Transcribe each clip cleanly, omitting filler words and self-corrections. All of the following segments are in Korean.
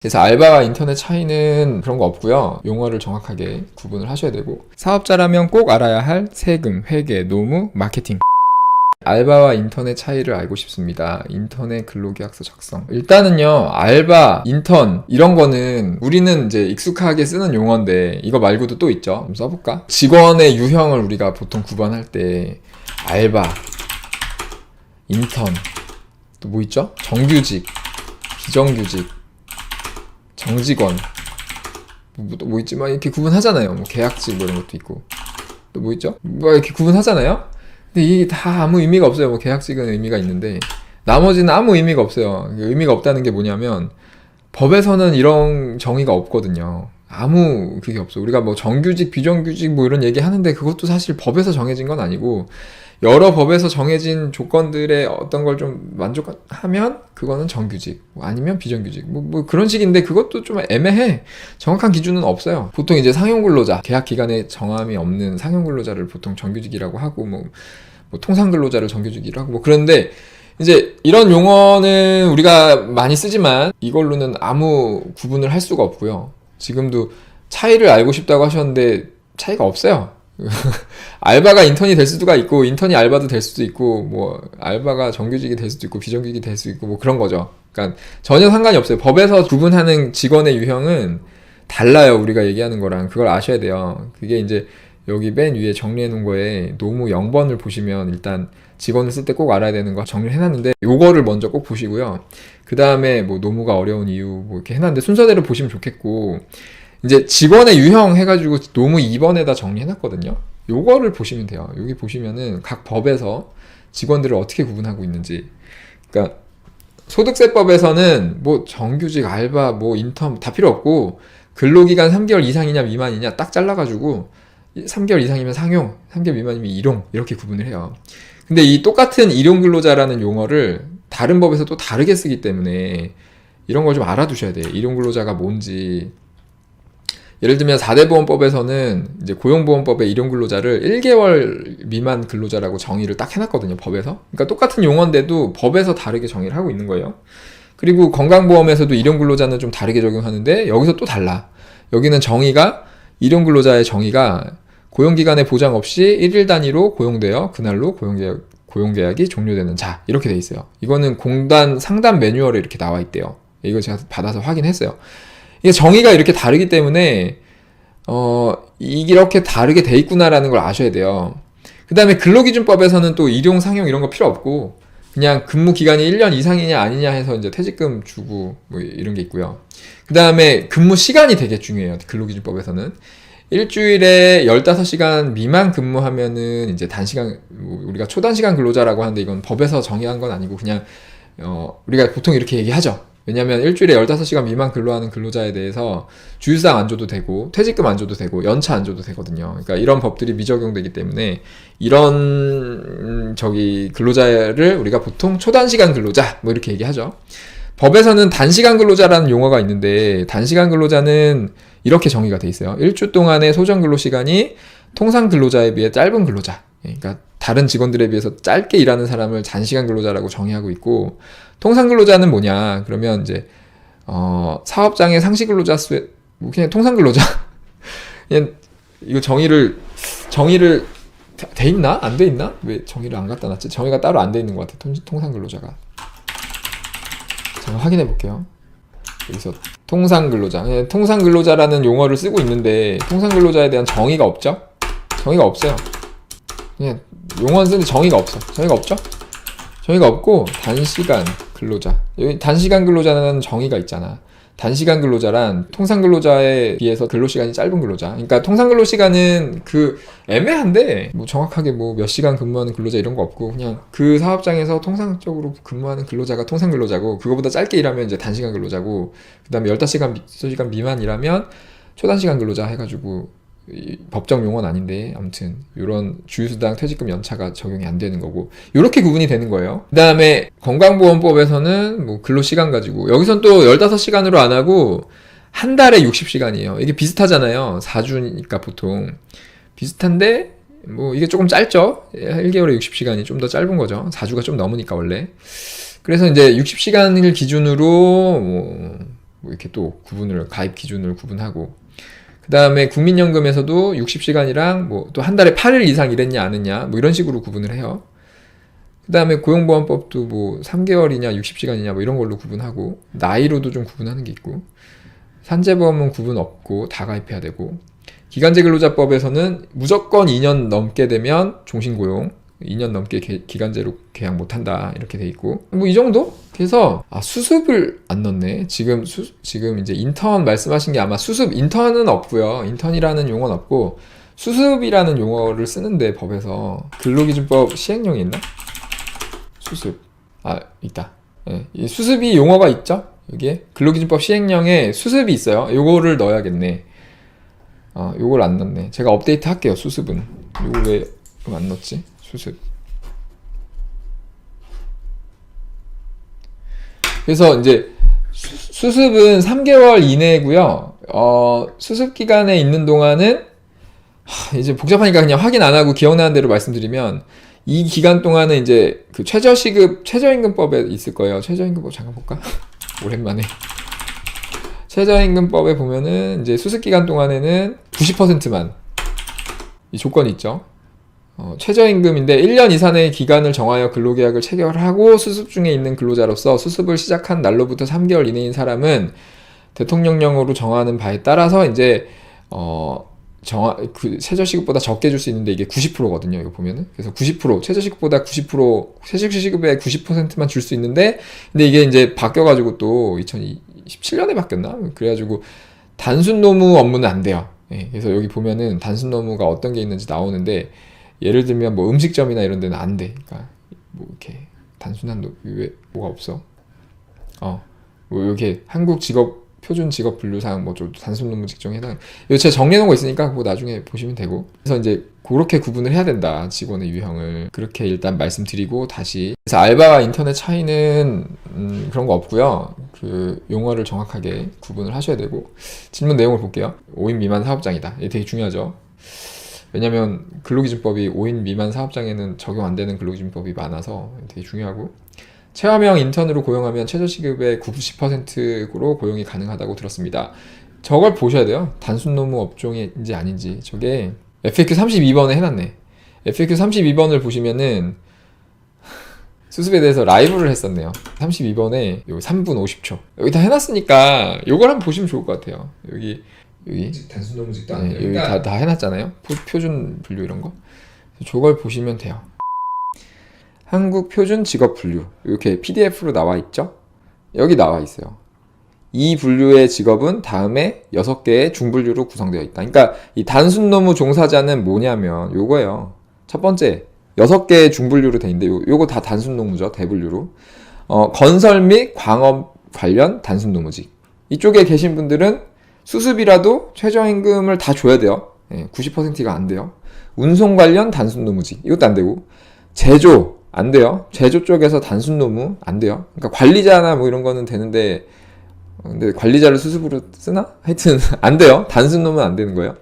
그래서 알바와 인턴의 차이는 그런 거 없고요. 용어를 정확하게 구분을 하셔야 되고, 사업자라면 꼭 알아야 할 세금, 회계, 노무, 마케팅. 알바와 인턴의 차이를 알고 싶습니다. 인턴의 근로계약서 작성. 일단은요, 알바, 인턴 이런 거는 우리는 이제 익숙하게 쓰는 용어인데 이거 말고도 또 있죠. 좀 써볼까? 직원의 유형을 우리가 보통 구분할 때 알바, 인턴, 또 뭐 있죠? 정규직, 비정규직, 정직원, 뭐 있지? 막 이렇게 구분하잖아요. 뭐 계약직 뭐 이런 것도 있고. 또 뭐 있죠? 뭐 이렇게 구분하잖아요. 근데 이게 다 아무 의미가 없어요. 뭐 계약직은 의미가 있는데 나머지는 아무 의미가 없어요. 의미가 없다는 게 뭐냐면 법에서는 이런 정의가 없거든요. 아무 그게 없어. 우리가 뭐 정규직, 비정규직 뭐 이런 얘기 하는데 그것도 사실 법에서 정해진 건 아니고 여러 법에서 정해진 조건들의 어떤 걸 좀 만족하면 그거는 정규직, 뭐 아니면 비정규직, 뭐 그런 식인데 그것도 좀 애매해. 정확한 기준은 없어요. 보통 이제 상용근로자, 계약 기간에 정함이 없는 상용근로자를 보통 정규직이라고 하고, 뭐 통상근로자를 정규직이라고 하고, 뭐 그런데 이제 이런 용어는 우리가 많이 쓰지만 이걸로는 아무 구분을 할 수가 없고요. 지금도 차이를 알고 싶다고 하셨는데 차이가 없어요. 알바가 인턴이 될 수도 있고 인턴이 알바도 될 수도 있고 뭐 알바가 정규직이 될 수도 있고 비정규직이 될 수 있고 뭐 그런 거죠. 그러니까 전혀 상관이 없어요. 법에서 구분하는 직원의 유형은 달라요. 우리가 얘기하는 거랑. 그걸 아셔야 돼요. 그게 이제 여기 맨 위에 정리해 놓은 거에 노무 0번을 보시면 일단 직원을 쓸 때 꼭 알아야 되는 거 정리를 해놨는데 요거를 먼저 꼭 보시고요. 그 다음에 뭐 노무가 어려운 이유 뭐 이렇게 해놨는데 순서대로 보시면 좋겠고, 이제 직원의 유형 해가지고 노무 2번에다 정리해놨거든요. 요거를 보시면 돼요. 여기 보시면은 각 법에서 직원들을 어떻게 구분하고 있는지. 그러니까 소득세법에서는 뭐 정규직, 알바, 뭐 인턴 다 필요 없고 근로기간 3개월 이상이냐 미만이냐 딱 잘라가지고 3개월 이상이면 상용, 3개월 미만이면 일용 이렇게 구분을 해요. 근데 이 똑같은 일용근로자라는 용어를 다른 법에서 또 다르게 쓰기 때문에 이런 걸 좀 알아두셔야 돼요. 일용근로자가 뭔지. 예를 들면 4대 보험법에서는 이제 고용보험법의 일용근로자를 1개월 미만 근로자라고 정의를 딱 해놨거든요, 법에서. 그러니까 똑같은 용어인데도 법에서 다르게 정의를 하고 있는 거예요. 그리고 건강보험에서도 일용근로자는 좀 다르게 적용하는데 여기서 또 달라. 여기는 정의가, 일용근로자의 정의가 고용기간에 보장 없이 1일 단위로 고용되어 그날로 고용계약이 종료되는 자, 이렇게 돼 있어요. 이거는 공단 상담 매뉴얼에 이렇게 나와 있대요. 이거 제가 받아서 확인했어요. 이게 정의가 이렇게 다르기 때문에 이렇게 다르게 돼 있구나라는 걸 아셔야 돼요. 그 다음에 근로기준법에서는 또 일용, 상용 이런 거 필요 없고 그냥 근무 기간이 1년 이상이냐 아니냐 해서 이제 퇴직금 주고 뭐 이런 게 있고요. 그 다음에 근무 시간이 되게 중요해요. 근로기준법에서는 일주일에 15시간 미만 근무하면은 이제 단시간, 우리가 초단시간 근로자라고 하는데 이건 법에서 정의한 건 아니고 그냥 우리가 보통 이렇게 얘기하죠. 왜냐면 일주일에 15시간 미만 근로하는 근로자에 대해서 주휴수당 안 줘도 되고 퇴직금 안 줘도 되고 연차 안 줘도 되거든요. 그러니까 이런 법들이 미적용되기 때문에 이런 근로자를 우리가 보통 초단시간 근로자 뭐 이렇게 얘기하죠. 법에서는 단시간 근로자라는 용어가 있는데 단시간 근로자는 이렇게 정의가 돼 있어요. 1주 동안의 소정 근로 시간이 통상 근로자에 비해 짧은 근로자. 그러니까 다른 직원들에 비해서 짧게 일하는 사람을 단시간 근로자라고 정의하고 있고, 통상 근로자는 뭐냐? 그러면 이제 사업장의 상시 근로자 수에 뭐 그냥 통상 근로자. 그냥 이거 정의를 돼 있나? 안 돼 있나? 왜 정의를 안 갖다 놨지? 정의가 따로 안 돼 있는 것 같아. 통상 근로자가. 제가 확인해 볼게요. 여기서 통상 근로자. 통상 근로자라는 용어를 쓰고 있는데 통상 근로자에 대한 정의가 없죠? 정의가 없어요. 그냥 용어는 쓰는데 정의가 없어. 정의가 없죠? 정의가 없고 단시간 근로자. 여기 단시간 근로자는 정의가 있잖아. 단시간 근로자란 통상 근로자에 비해서 근로시간이 짧은 근로자. 그러니까 통상 근로시간은 애매한데 뭐 정확하게 뭐 몇 시간 근무하는 근로자 이런 거 없고 그냥 그 사업장에서 통상적으로 근무하는 근로자가 통상 근로자고 그거보다 짧게 일하면 이제 단시간 근로자고 그다음에 15시간 미만 일하면 초단시간 근로자 해가지고 법정 용어는 아닌데 아무튼 이런 주휴수당, 퇴직금, 연차가 적용이 안 되는 거고 이렇게 구분이 되는 거예요. 그 다음에 건강보험법에서는 뭐 근로시간 가지고 여기선 또 15시간으로 안 하고 한 달에 60시간이에요. 이게 비슷하잖아요. 4주니까 보통 비슷한데 뭐 이게 조금 짧죠. 1개월에 60시간이 좀 더 짧은 거죠. 4주가 좀 넘으니까 원래. 그래서 이제 60시간을 기준으로 뭐 뭐 이렇게 또 구분을, 가입 기준을 구분하고, 그 다음에 국민연금에서도 60시간이랑 뭐 또 한 달에 8일 이상 일했냐 안 했냐 뭐 이런 식으로 구분을 해요. 그 다음에 고용보험법도 뭐 3개월이냐 60시간이냐 뭐 이런 걸로 구분하고, 나이로도 좀 구분하는 게 있고, 산재보험은 구분 없고 다 가입해야 되고, 기간제 근로자법에서는 무조건 2년 넘게 되면 종신고용, 2년 넘게 기간제로 계약 못한다 이렇게 돼 있고, 뭐 이 정도? 그래서 수습을 안 넣네. 지금 이제 인턴 말씀하신 게 아마 수습, 인턴은 없고요. 인턴이라는 용어는 없고 수습이라는 용어를 쓰는데, 법에서 근로기준법 시행령이 있나? 수습 있다. 예, 이 수습이 용어가 있죠. 여기에 근로기준법 시행령에 수습이 있어요. 요거를 넣어야겠네. 요걸 안 넣네. 제가 업데이트 할게요. 수습은 요걸 왜 안 넣었지? 수습. 그래서 이제 수습은 3개월 이내고요. 수습 기간에 있는 동안은 이제 복잡하니까 그냥 확인 안 하고 기억나는 대로 말씀드리면, 이 기간 동안은 이제 그 최저임금법에 있을 거예요. 최저임금법 잠깐 볼까? 오랜만에. 최저임금법에 보면은 이제 수습 기간 동안에는 90%만 이 조건이 있죠. 최저임금인데 1년 이상의 기간을 정하여 근로계약을 체결하고 수습 중에 있는 근로자로서 수습을 시작한 날로부터 3개월 이내인 사람은 대통령령으로 정하는 바에 따라서 이제 그 최저시급보다 적게 줄 수 있는데, 이게 90%거든요. 이거 보면은. 그래서 90%, 최저시급보다 90%, 최저시급의 90%만 줄 수 있는데, 근데 이게 이제 바뀌어가지고 또 2017년에 바뀌었나? 그래가지고 단순 노무 업무는 안 돼요. 예, 그래서 여기 보면은 단순 노무가 어떤 게 있는지 나오는데, 예를 들면 뭐 음식점이나 이런 데는 안 돼. 그러니까 뭐 이렇게 단순한 왜 뭐가 없어? 뭐 이렇게 한국 표준 직업 분류상 뭐 좀 단순 노무 직종에 해당. 이거 제가 정리해 놓은 거 있으니까 그거 나중에 보시면 되고. 그래서 이제 그렇게 구분을 해야 된다. 직원의 유형을. 그렇게 일단 말씀드리고, 다시. 그래서 알바와 인턴의 차이는 그런 거 없고요. 그 용어를 정확하게 구분을 하셔야 되고. 질문 내용을 볼게요. 5인 미만 사업장이다. 이게 되게 중요하죠. 왜냐면 근로기준법이 5인 미만 사업장에는 적용 안 되는 근로기준법이 많아서 되게 중요하고, 체험형 인턴으로 고용하면 최저시급의 90%로 고용이 가능하다고 들었습니다. 저걸 보셔야 돼요. 단순 노무 업종인지 아닌지. 저게 FAQ 32번에 해놨네. FAQ 32번을 보시면은 수습에 대해서 라이브를 했었네요. 32번에 요 3분 50초 여기 다 해놨으니까 요걸 한번 보시면 좋을 것 같아요. 여기 단순 노무직도 안 네, 돼요. 여기 다 해놨잖아요. 표준 분류 이런 거. 저걸 보시면 돼요. 한국 표준 직업 분류 이렇게 PDF로 나와 있죠. 여기 나와 있어요. 이 분류의 직업은 다음에 6개의 중분류로 구성되어 있다. 그러니까 이 단순 노무 종사자는 뭐냐면 요거예요. 첫 번째 6개의 중분류로 돼 있는데 요거 다 단순 노무죠. 대분류로. 건설 및 광업 관련 단순 노무직. 이쪽에 계신 분들은 수습이라도 최저임금을 다 줘야 돼요. 90%가 안 돼요. 운송 관련 단순 노무직 이것도 안 되고, 제조 안 돼요. 제조 쪽에서 단순 노무 안 돼요. 그러니까 관리자나 뭐 이런 거는 되는데, 근데 관리자를 수습으로 쓰나? 하여튼 안 돼요. 단순 노무는 안 되는 거예요.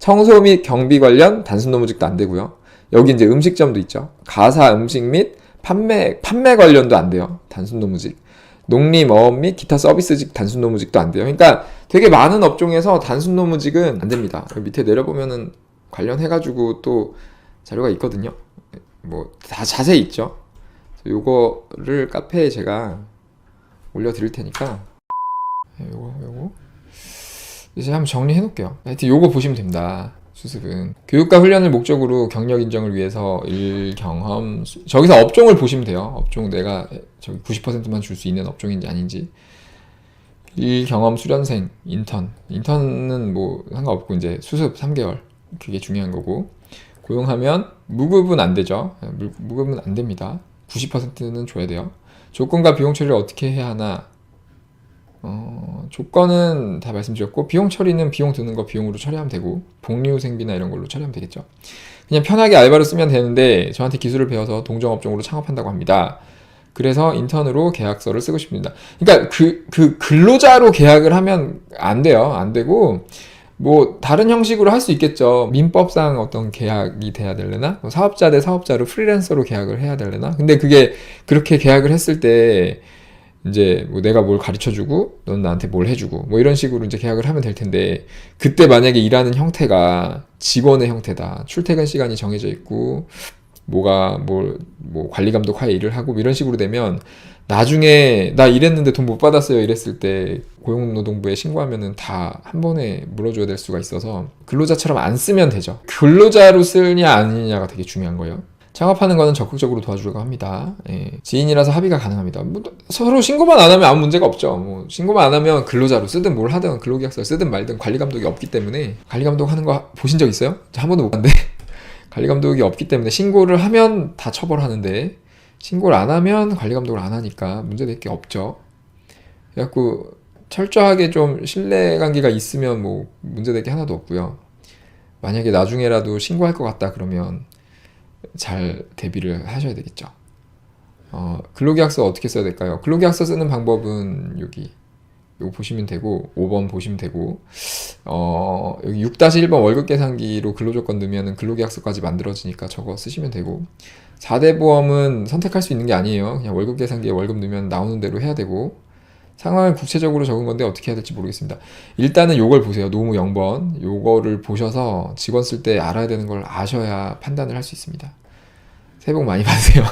청소 및 경비 관련 단순 노무직도 안 되고요. 여기 이제 음식점도 있죠. 가사 음식 및 판매 관련도 안 돼요. 단순 노무직. 농림, 어업 및 기타 서비스직 단순 노무직도 안 돼요. 그러니까 되게 많은 업종에서 단순 노무직은 안 됩니다. 여기 밑에 내려보면은 관련해가지고 또 자료가 있거든요. 뭐 다 자세히 있죠. 요거를 카페에 제가 올려드릴 테니까 요거 이제 한번 정리해 놓을게요. 하여튼 요거 보시면 됩니다. 수습은 교육과 훈련을 목적으로 경력 인정을 위해서 일 경험, 저기서 업종을 보시면 돼요. 업종 내가 저기 90%만 줄 수 있는 업종인지 아닌지. 일 경험 수련생, 인턴은 뭐 상관없고 이제 수습 3개월 그게 중요한 거고, 고용하면 무급은 안 되죠. 무급은 안 됩니다. 90%는 줘야 돼요. 조건과 비용 처리를 어떻게 해야 하나? 조건은 다 말씀드렸고, 비용 처리는 비용 드는 거 비용으로 처리하면 되고, 복리후생비나 이런 걸로 처리하면 되겠죠. 그냥 편하게 알바로 쓰면 되는데 저한테 기술을 배워서 동종업종으로 창업한다고 합니다. 그래서 인턴으로 계약서를 쓰고 싶습니다. 그러니까 그 근로자로 계약을 하면 안 돼요. 안 되고, 뭐 다른 형식으로 할 수 있겠죠. 민법상 어떤 계약이 돼야 되려나? 사업자 대 사업자로 프리랜서로 계약을 해야 되려나? 근데 그게 그렇게 계약을 했을 때 이제 뭐 내가 뭘 가르쳐주고 넌 나한테 뭘 해주고 뭐 이런 식으로 이제 계약을 하면 될 텐데, 그때 만약에 일하는 형태가 직원의 형태다, 출퇴근 시간이 정해져 있고 뭐가 뭐 관리 감독하에 일을 하고 뭐 이런 식으로 되면 나중에 나 일했는데 돈 못 받았어요 이랬을 때 고용노동부에 신고하면은 다 한 번에 물어줘야 될 수가 있어서 근로자처럼 안 쓰면 되죠. 근로자로 쓰냐 아니냐가 되게 중요한 거예요. 창업하는 거는 적극적으로 도와주려고 합니다. 예. 지인이라서 합의가 가능합니다. 뭐 서로 신고만 안 하면 아무 문제가 없죠. 뭐 신고만 안 하면 근로자로 쓰든 뭘 하든 근로계약서를 쓰든 말든 관리 감독이 없기 때문에. 관리 감독 하는 거 보신 적 있어요? 저 한 번도 못 봤는데 관리 감독이 없기 때문에 신고를 하면 다 처벌하는데 신고를 안 하면 관리 감독을 안 하니까 문제될 게 없죠. 그래갖고 철저하게 좀 신뢰관계가 있으면 뭐 문제될 게 하나도 없고요. 만약에 나중에라도 신고할 것 같다 그러면 잘 대비를 하셔야 되겠죠. 근로계약서 어떻게 써야 될까요? 근로계약서 쓰는 방법은 여기 요거 보시면 되고 5번 보시면 되고, 여기 6-1번 월급 계산기로 근로조건 넣으면 근로계약서까지 만들어지니까 저거 쓰시면 되고, 4대 보험은 선택할 수 있는 게 아니에요. 그냥 월급 계산기에 월급 넣으면 나오는 대로 해야 되고, 상황을 구체적으로 적은 건데 어떻게 해야 될지 모르겠습니다. 일단은 요걸 보세요. 노무 0번 요거를 보셔서 직원 쓸 때 알아야 되는 걸 아셔야 판단을 할 수 있습니다. 새해 복 많이 받으세요.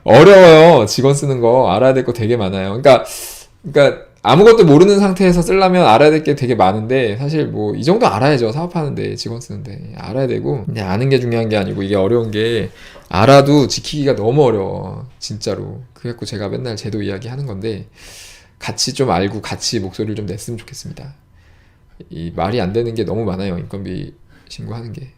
어려워요. 직원 쓰는 거 알아야 될 거 되게 많아요. 그러니까 아무것도 모르는 상태에서 쓰려면 알아야 될 게 되게 많은데, 사실 뭐 이 정도 알아야죠. 사업하는데, 직원 쓰는데 알아야 되고, 그냥 아는 게 중요한 게 아니고, 이게 어려운 게 알아도 지키기가 너무 어려워 진짜로. 그래갖고 제가 맨날 제도 이야기 하는 건데, 같이 좀 알고 같이 목소리를 좀 냈으면 좋겠습니다. 이 말이 안 되는 게 너무 많아요. 인건비 신고하는 게.